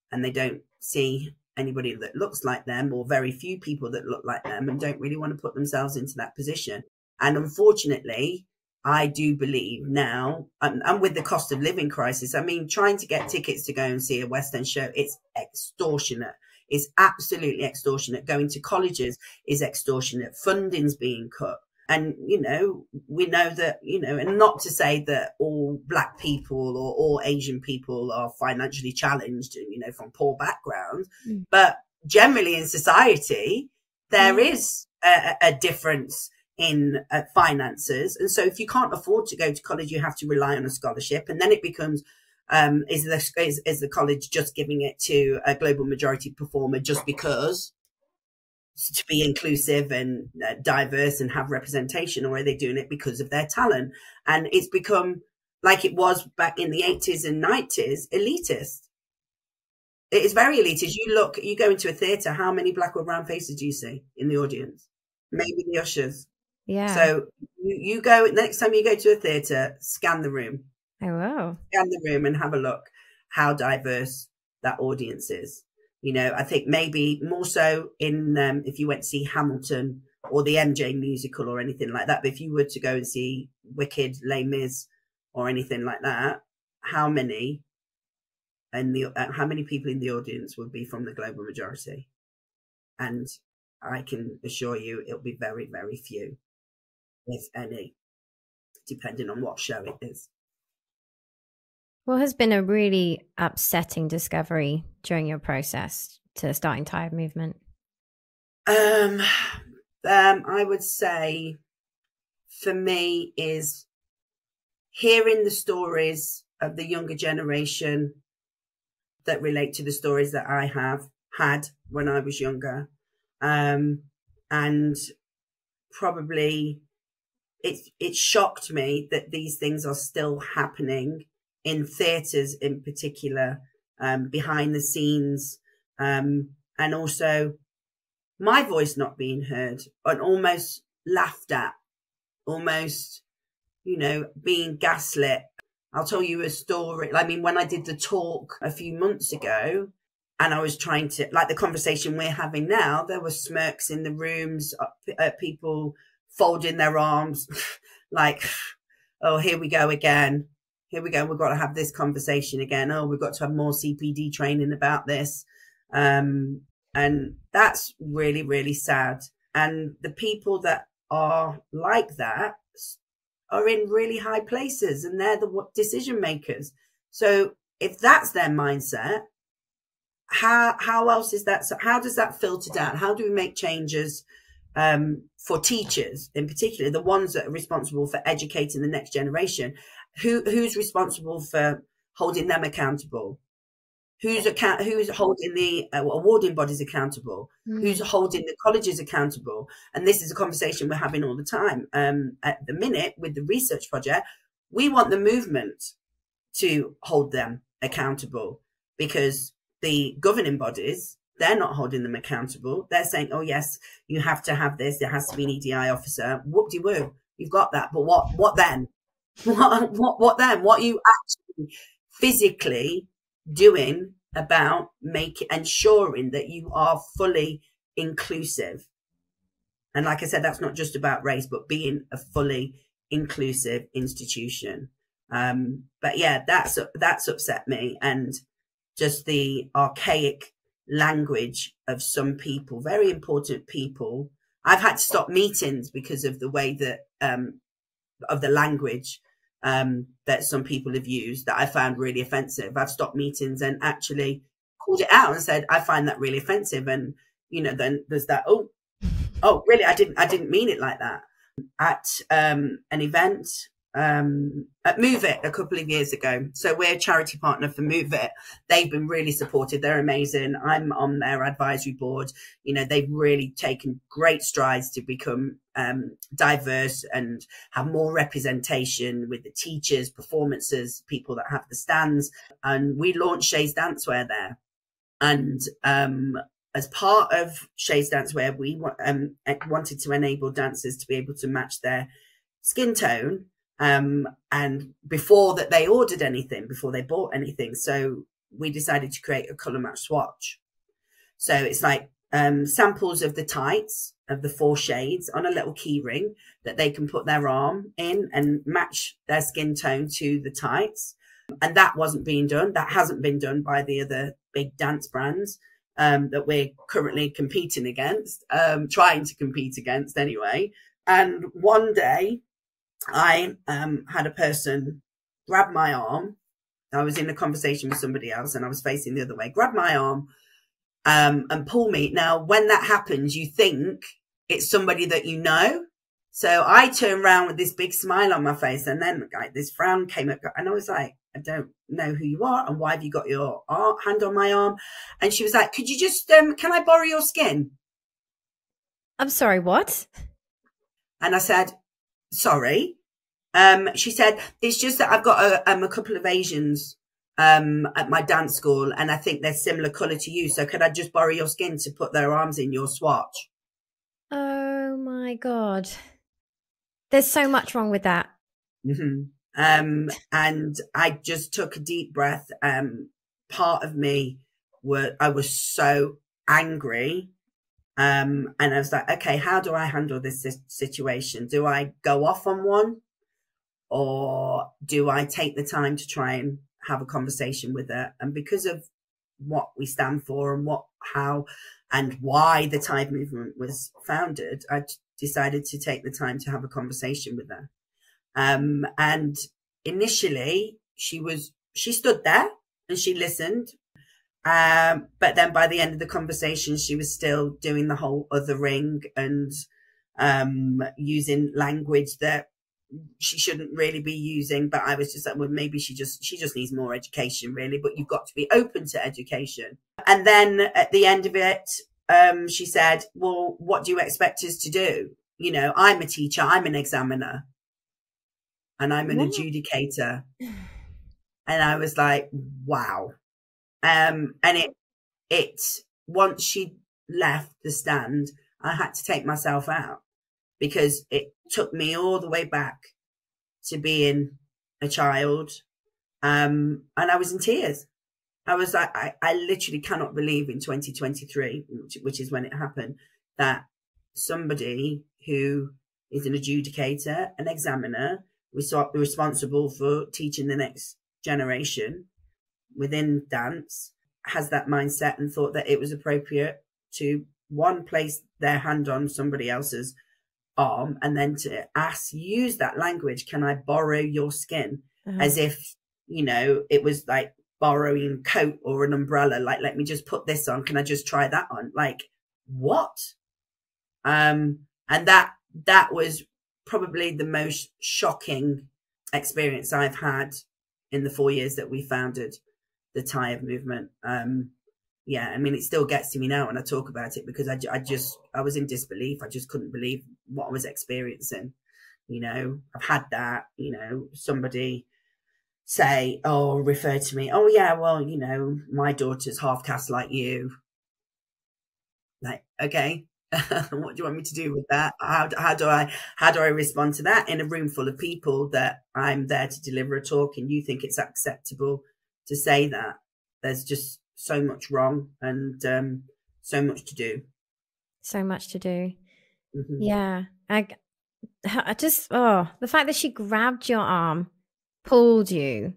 and they don't see anybody that looks like them, or very few people that look like them, and don't really want to put themselves into that position. And unfortunately, I do believe now, and with the cost of living crisis, I mean, trying to get tickets to go and see a West End show, it's extortionate. It's absolutely extortionate. Going to colleges is extortionate. Funding's being cut. And, you know, we know that, you know, and not to say that all Black people or all Asian people are financially challenged, you know, from poor backgrounds, but generally in society, there is a difference in finances. And so if you can't afford to go to college, you have to rely on a scholarship. And then it becomes, is the college just giving it to a global majority performer just because, to be inclusive and diverse and have representation, or are they doing it because of their talent? And it's become, like it was back in the 80s and 90s, elitist. It is very elitist. You go into a theatre, how many Black or brown faces do you see in the audience? Maybe the ushers. Yeah. So you go, next time you go to a theatre, scan the room. I will. Scan the room and have a look how diverse that audience is. You know, I think maybe more so in, if you went to see Hamilton or the MJ musical or anything like that. But if you were to go and see Wicked, Les Mis or anything like that, how many people in the audience would be from the global majority? And I can assure you it'll be very, very few, if any, depending on what show it is. What has been a really upsetting discovery during your process to starting Tired Movement? I would say for me is hearing the stories of the younger generation that relate to the stories that I have had when I was younger. And probably it shocked me that these things are still happening in theatres in particular, behind the scenes, and also my voice not being heard and almost laughed at, almost, you know, being gaslit. I'll tell you a story. I mean, when I did the talk a few months ago and I was trying to, like the conversation we're having now, there were smirks in the rooms, people folding their arms like, oh, here we go again. Here we go. We've got to have this conversation again. Oh, we've got to have more CPD training about this. And that's really, really sad. And the people that are like that are in really high places and they're the decision makers. So if that's their mindset, how else is that? So how does that filter down? How do we make changes for teachers in particular, the ones that are responsible for educating the next generation? Who's responsible for holding them accountable? Who's holding the awarding bodies accountable? Who's holding the colleges accountable? And this is a conversation we're having all the time. At the minute with the research project, we want the movement to hold them accountable because the governing bodies, they're not holding them accountable. They're saying, oh yes, you have to have this. There has to be an EDI officer. Whoop-de-woo. You've got that. But what then? What then? What are you actually physically doing about ensuring that you are fully inclusive? And like I said, that's not just about race, but being a fully inclusive institution. But yeah, that's upset me. And just the archaic language of some people, very important people. I've had to stop meetings because of the way that, of the language that some people have used that I found really offensive. I've stopped meetings and actually called it out and said, I find that really offensive. And, you know, then there's that, oh, really? I didn't mean it like that. At an event at Move It a couple of years ago. So we're a charity partner for Move It. They've been really supportive. They're amazing. I'm on their advisory board. You know, they've really taken great strides to become diverse and have more representation with the teachers, performances, people that have the stands. And we launched Shay's Dancewear there. And as part of Shay's Dancewear, we wanted to enable dancers to be able to match their skin tone. And before that they ordered anything, before they bought anything. So we decided to create a colour match swatch. So it's like samples of the tights of the 4 shades on a little key ring that they can put their arm in and match their skin tone to the tights. And that wasn't being done. That hasn't been done by the other big dance brands that we're currently competing against, trying to compete against anyway. And one day I had a person grab my arm. I was in a conversation with somebody else and I was facing the other way, grab my arm and pull me. Now, when that happens, you think it's somebody that you know. So I turned around with this big smile on my face, and then like, this frown came up, and I was like, I don't know who you are, and why have you got your hand on my arm? And she was like, could you just, can I borrow your skin? I'm sorry, what? And I said, sorry. She said, it's just that I've got a couple of Asians at my dance school, and I think they're similar colour to you. So could I just borrow your skin to put their arms in your swatch? Oh my God. There's so much wrong with that. Mm-hmm. And I just took a deep breath. Part of me I was so angry. And I was like, okay, how do I handle this situation? Do I go off on one, or do I take the time to try and have a conversation with her? And because of what we stand for and how and why the Tide movement was founded, I decided to take the time to have a conversation with her. And initially she stood there and she listened. But then by the end of the conversation, she was still doing the whole other ring and using language that she shouldn't really be using. But I was just like, well, maybe she just needs more education, really. But you've got to be open to education. And then at the end of it, she said, well, what do you expect us to do? You know, I'm a teacher, I'm an examiner, and I'm an adjudicator. And I was like, wow. And it once she left the stand, I had to take myself out, because it took me all the way back to being a child. And I was in tears. I was like, I literally cannot believe in 2023, which is when it happened, that somebody who is an adjudicator, an examiner, responsible for teaching the next generation within dance, has that mindset and thought that it was appropriate to, one, place their hand on somebody else's arm, and then to use that language, can I borrow your skin? As if, you know, it was like borrowing a coat or an umbrella. Like, let me just put this on. Can I just try that on? Like, what? And that was probably the most shocking experience I've had in the 4 years that we founded the Tired movement. Yeah, I mean, it still gets to me now when I talk about it, because I was in disbelief. I just couldn't believe what I was experiencing. You know, I've had that, you know, somebody say, oh, refer to me, oh yeah, well, you know, my daughter's half caste like you. Like, okay, what do you want me to do with that? How do I respond to that in a room full of people that I'm there to deliver a talk, and you think it's acceptable to say that? There's just so much wrong, and so much to do. So much to do. Mm-hmm. Yeah. I just, the fact that she grabbed your arm, pulled you,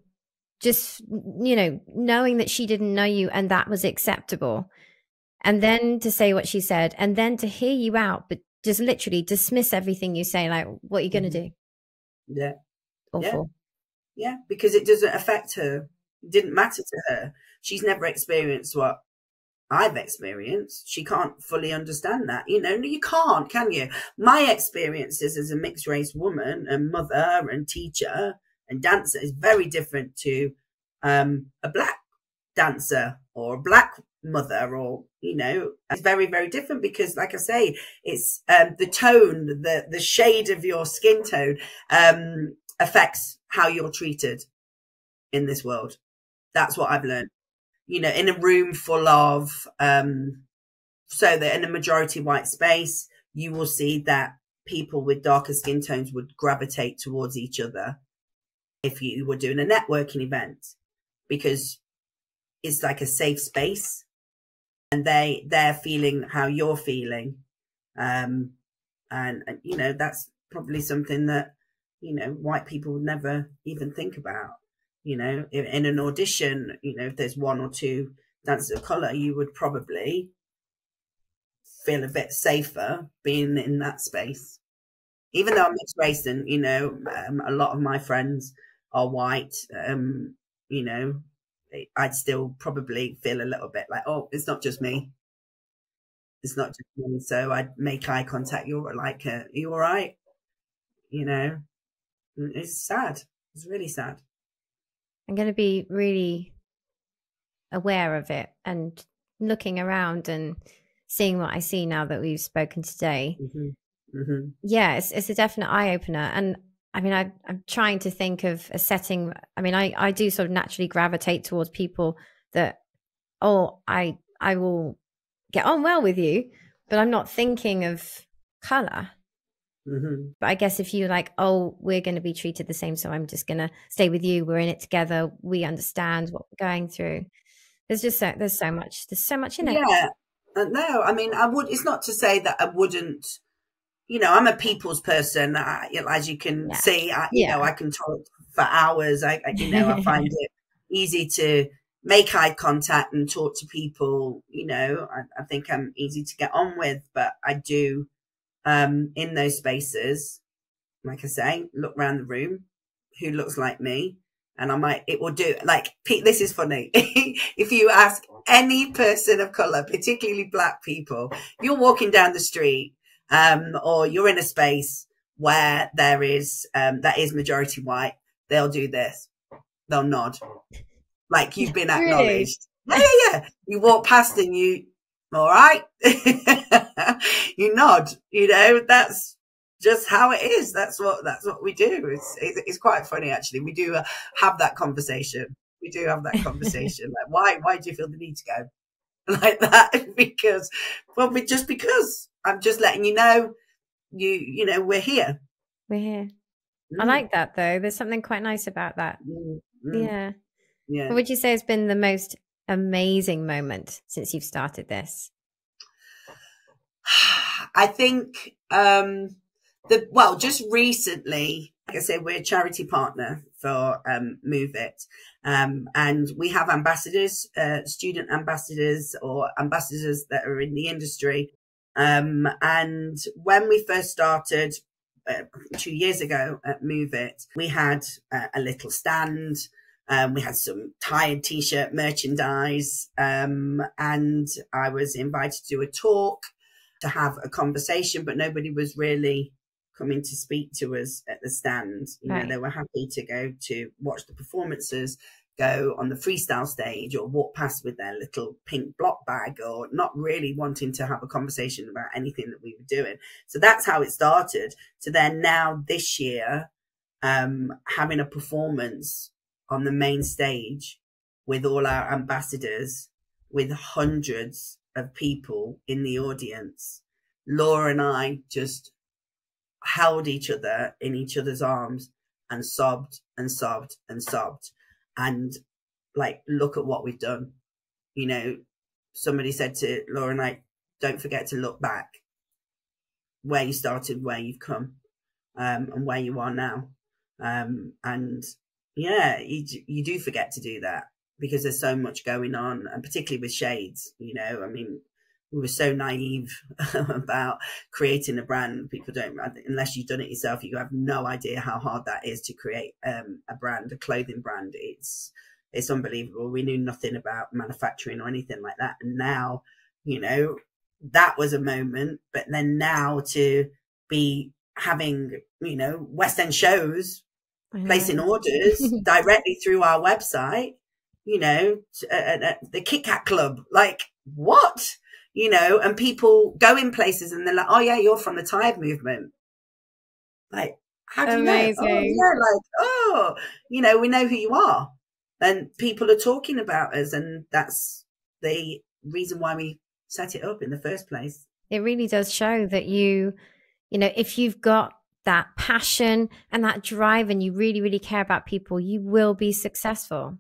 just, you know, knowing that she didn't know you and that was acceptable. And then to say what she said, and then to hear you out, but just literally dismiss everything you say, like, what are you going to do? Yeah. Awful. Yeah, because it doesn't affect her. It didn't matter to her. She's never experienced what I've experienced. She can't fully understand that. You know, you can't, can you? My experiences as a mixed race woman and mother and teacher and dancer is very different to a black dancer or a black mother, or, you know, it's very, very different, because like I say, it's the tone, the shade of your skin tone affects how you're treated in this world. That's what I've learned. You know, in a room full of so that in a majority white space, you will see that people with darker skin tones would gravitate towards each other if you were doing a networking event, because it's like a safe space, and they're feeling how you're feeling. And you know, that's probably something that, you know, white people would never even think about. You know, in an audition, you know, if there's one or two dancers of colour, you would probably feel a bit safer being in that space. Even though I'm mixed race and, a lot of my friends are white, I'd still probably feel a little bit like, oh, it's not just me. It's not just me. So I'd make eye contact. You're like, are you all right? It's sad. It's really sad. I'm going to be really aware of it and looking around and seeing what I see now that we've spoken today. Yeah, it's a definite eye opener. And I mean, I'm trying to think of a setting. I mean, I do sort of naturally gravitate towards people that, I will get on well with you, but I'm not thinking of color. But I guess if you like, we're going to be treated the same, so I'm just going to stay with you. We're in it together. We understand what we're going through. There's so much in it. Yeah, no, I mean, it's not to say that I wouldn't. I'm a people's person. As you can see, I can talk for hours. I find it easy to make eye contact and talk to people. I think I'm easy to get on with, but I do, in those spaces, like I say, look around the room, who looks like me. And it will do, like, this is funny. If you ask any person of color, particularly black people, you're walking down the street, or you're in a space where there is, that is majority white, they'll do this. They'll nod. Like you've been acknowledged. Really? Yeah. You walk past and you, all right. You nod, that's just how it is. That's what we do. It's quite funny, actually. We do have that conversation. Like, why do you feel the need to go like that? Because I'm just letting you know, we're here. We're here. I like that, though. There's something quite nice about that. Yeah. What would you say has been the most amazing moment since you've started this? I think, just recently, like I said, we're a charity partner for Move It. And we have ambassadors, student ambassadors or ambassadors that are in the industry. And when we first started 2 years ago at Move It, we had a little stand. We had some tie and t-shirt merchandise. And I was invited to do a talk, to have a conversation, but nobody was really coming to speak to us at the stand. They were happy to go to watch the performances, go on the freestyle stage, or walk past with their little pink block bag, or not really wanting to have a conversation about anything that we were doing. So that's how it started. So then now this year, having a performance on the main stage with all our ambassadors, with hundreds of people in the audience, Laura and I just held each other in each other's arms and sobbed and sobbed and sobbed. And like, look at what we've done. Somebody said to Laura and I, don't forget to look back where you started, where you've come, and where you are now. And yeah, you do forget to do that, because there's so much going on, and particularly with shades, I mean, we were so naive about creating a brand. People don't, unless you've done it yourself, you have no idea how hard that is to create a brand, a clothing brand. It's unbelievable. We knew nothing about manufacturing or anything like that. And now, that was a moment, but then now to be having, West End shows, placing orders directly through our website, the Kit Kat Club, like, what? And people go in places and they're like, oh yeah, you're from the Tide movement. Like, how do you know? Oh, yeah, we know who you are. And people are talking about us, and that's the reason why we set it up in the first place. It really does show that if you've got that passion and that drive and you really, really care about people, you will be successful.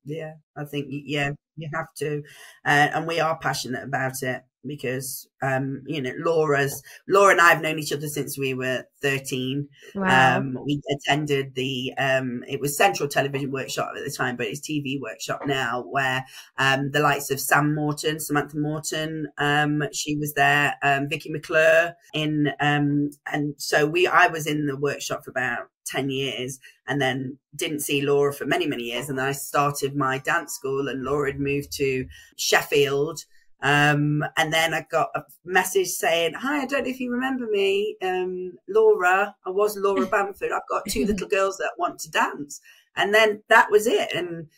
Yeah, I think, you have to. And we are passionate about it. because, Laura and I have known each other since we were 13. Wow. We attended it was Central Television Workshop at the time, but it's TV Workshop now, where the likes of Samantha Morton, she was there, Vicky McClure and so I was in the workshop for about 10 years and then didn't see Laura for many, many years. And then I started my dance school and Laura had moved to Sheffield. And then I got a message saying, "Hi, I don't know if you remember me, Laura. I was Laura Bamford. I've got two little girls that want to dance." And then that was it. And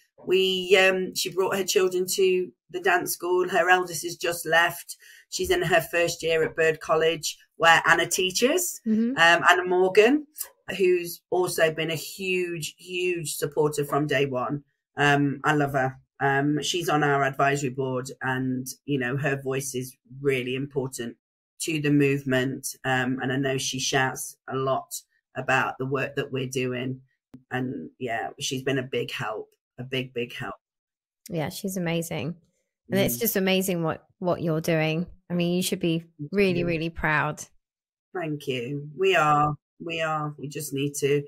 she brought her children to the dance school. Her eldest has just left. She's in her first year at Bird College, where Anna teaches, Anna Morgan, who's also been a huge, huge supporter from day one. I love her. She's on our advisory board and, her voice is really important to the movement. And I know she shouts a lot about the work that we're doing. And yeah, she's been a big help, a big, big help. Yeah, she's amazing. And it's just amazing what you're doing. I mean, you should be really, really proud. Thank you. We are. We just need to.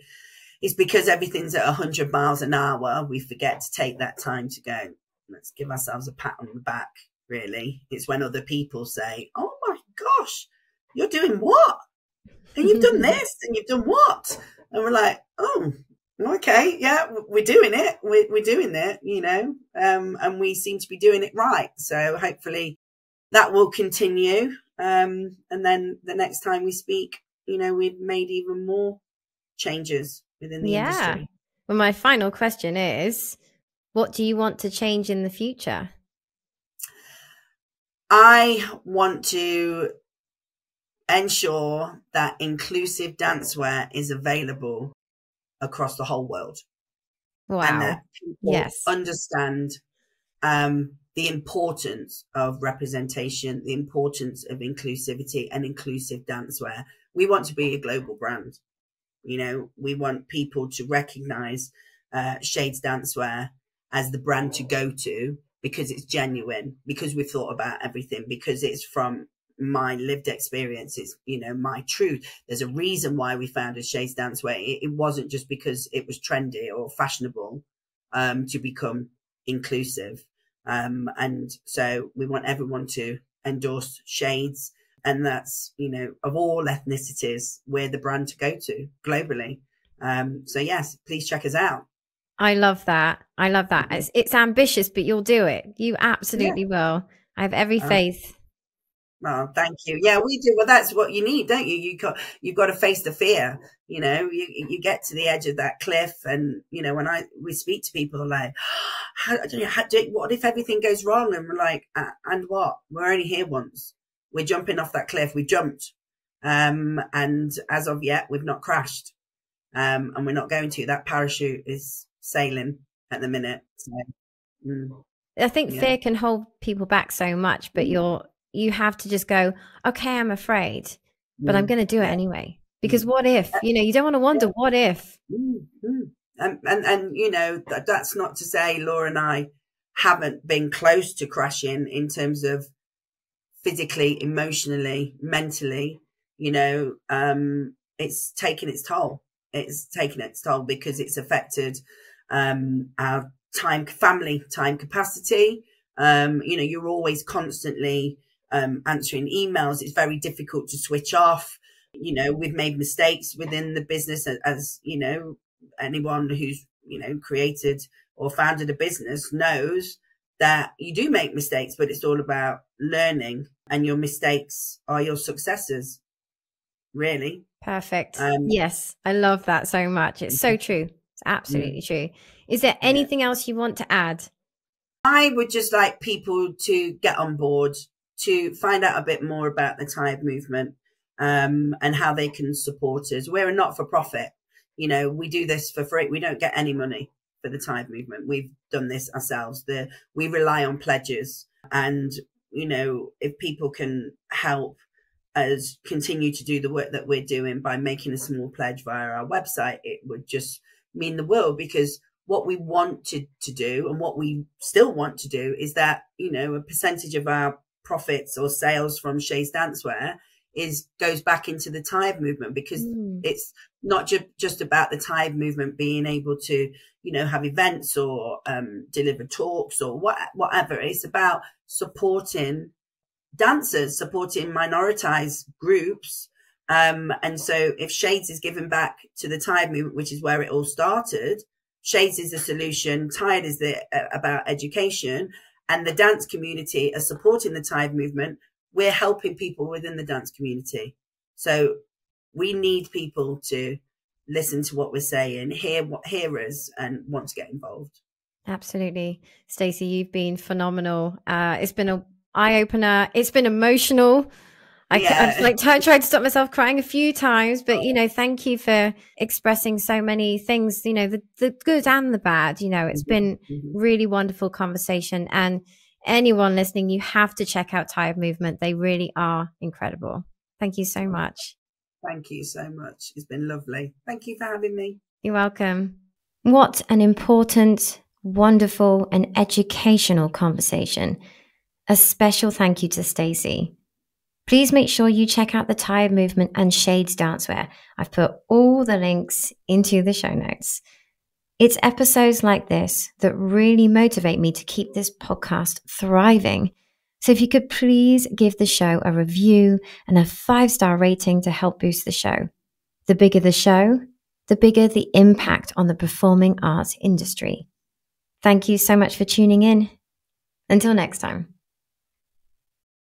It's because everything's at 100 miles an hour. We forget to take that time to go, let's give ourselves a pat on the back, really. It's when other people say, "Oh my gosh, you're doing what? And you've done this and you've done what?" And we're like, "Oh, okay, yeah, we're doing it. We're doing it, and we seem to be doing it right." So hopefully that will continue. And then the next time we speak, we've made even more changes within the industry. Well, my final question is, what do you want to change in the future? I want to ensure that inclusive dancewear is available across the whole world. Wow. And that people understand the importance of representation, the importance of inclusivity and inclusive dancewear. We want to be a global brand. We want people to recognize Shades Dancewear as the brand to go to because it's genuine, because we've thought about everything, because it's from my lived experience. It's, my truth. There's a reason why we founded Shades Dancewear. It wasn't just because it was trendy or fashionable to become inclusive. And so we want everyone to endorse Shades. And that's, of all ethnicities, we're the brand to go to globally. So yes, please check us out. I love that. I love that. It's ambitious, but you'll do it. You absolutely will. I have every faith. Well, thank you. Yeah, we do. Well, that's what you need, don't you? You've got to face the fear. You get to the edge of that cliff, and when we speak to people, like, what if everything goes wrong? And we're like, and what? We're only here once. We're jumping off that cliff. We jumped, and as of yet, we've not crashed, and we're not going to. That parachute is sailing at the minute. So, I think fear can hold people back so much, but you have to just go, okay, I'm afraid, but I'm going to do it anyway. Because what if? You don't want to wonder what if. And that's not to say Laura and I haven't been close to crashing in terms of physically, emotionally, mentally. It's taken its toll. It's taken its toll because it's affected our family time capacity. You're always constantly answering emails. It's very difficult to switch off. We've made mistakes within the business, as anyone who's created or founded a business knows that you do make mistakes, but it's all about learning, and your mistakes are your successes, really. Perfect. Yes, I love that so much. It's so true. It's absolutely true. Is there anything else you want to add? I would just like people to get on board, to find out a bit more about the Tide movement, and how they can support us. We're a not-for-profit. We do this for free. We don't get any money for the Tide movement. We've done this ourselves. We rely on pledges, and if people can help us continue to do the work that we're doing by making a small pledge via our website, it would just mean the world. Because what we want to do, and what we still want to do, is that a percentage of our profits or sales from Shades Dancewear goes back into the Tide movement, because it's not just about the Tide movement being able to, you know, have events or deliver talks or whatever. It's about supporting dancers, supporting minoritized groups. And so if Shades is giving back to the Tide movement, which is where it all started, Shades is the solution, Tide is about education, and the dance community are supporting the Tide movement. We're helping people within the dance community. So we need people to listen to what we're saying, hear us, and want to get involved. Absolutely. Stacey, you've been phenomenal. It's been an eye-opener. It's been emotional. I've like tried to stop myself crying a few times, but, you know, thank you for expressing so many things, you know, the good and the bad. You know, it's been really wonderful conversation. And anyone listening, you have to check out Tide Movement. They really are incredible. Thank you so much. Thank you so much. It's been lovely. Thank you for having me. You're welcome. What an important, wonderful, and educational conversation. A special thank you to Stacey. Please make sure you check out the Tide Movement and Shades Dancewear. I've put all the links into the show notes. It's episodes like this that really motivate me to keep this podcast thriving. So if you could please give the show a review and a 5-star rating to help boost the show. The bigger the show, the bigger the impact on the performing arts industry. Thank you so much for tuning in. Until next time.